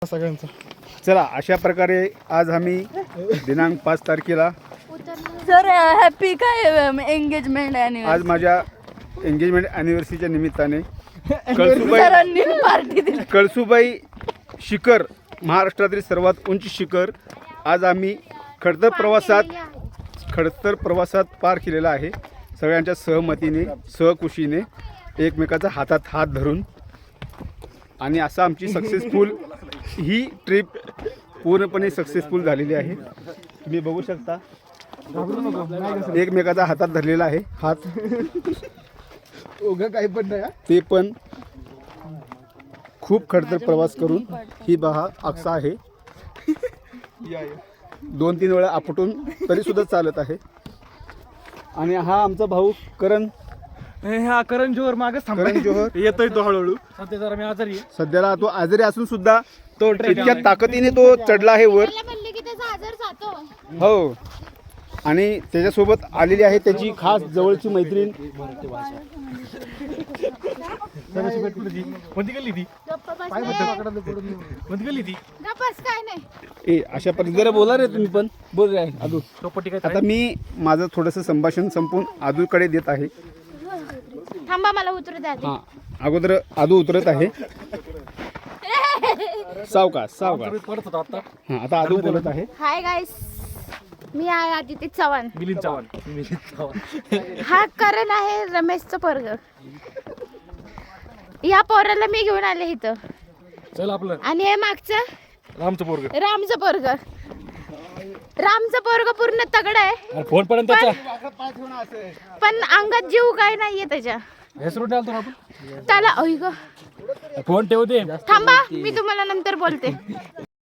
सगळ्यांचा. चला, अशा प्रकारे आज आम्ही दिनांक 5 तारखेला सर हॅपी काय एंगेजमेंट आज माझ्या एंगेजमेंट ॲनिव्हर्सरीच्या निमित्ताने सरांनी पार्टी दिली. कळसुबाई शिखर, महाराष्ट्रातील सर्वात उंच शिखर आज आम्ही खडतर प्रवासात पार केलेला आहे. सगळ्यांच्या सहमतीने, सहकुशीने, एकमेकाचा हातात हात धरून. आणि असं आमची सक्सेसफुल ही ट्रिप पूर्णपणे सक्सेसफुल झालेली आहे. तुम्ही बघू शकता एकमेकाचा हातात धरलेला आहे हात. काही पण नाही. ते पण खूप खडतर प्रवास करून. ही बहा अक्सा आहे, 2-3 वेळा आपटून तरी सुद्धा चालत आहे. आणि हा आमचा भाऊ करण जोहर मागच करण जोहर येतोय तो हळूहळू. सध्या जरा मी आजारी आहे. सध्याला तो आजारी असून सुद्धा तो इतक्या ताकदीने तो चढला आहे वर. हो, आणि त्याच्यासोबत आलेली आहे त्याची खास जवळची मैत्रीण. कोणती गल्ली ती? कोणती गल्ली ती? अशा पद्धतीने बोला रे तुम्ही पण बोल रे आदू. चौपटी काय? आता मी माझं थोडंसं संभाषण संपून आदूकडे देत आहे. थांबा, मला उतरू द्या. हां, अगोदर आदू उतरत आहे. सावकाश परत होता आता. हां, आता आदू बोलत आहे. हाय गाईस, मी आहे आदिती चव्हाण. मिलिंद चव्हाण. हा करण आहे रमेशचा पोरग. या पोराला मी घेऊन आले इथं. चल आपलं आणि हे मागचं रामचं पोरग. रामचं पोरग. रामचं पोरग पूर्ण तगड आहे, फोन पर्यंत पण अंगात जीव काय नाहीये त्याच्या. हेसरू डालतो आपण. त्याला ऐक फोन ठेवते. थांबा, मी तुम्हाला नंतर बोलते.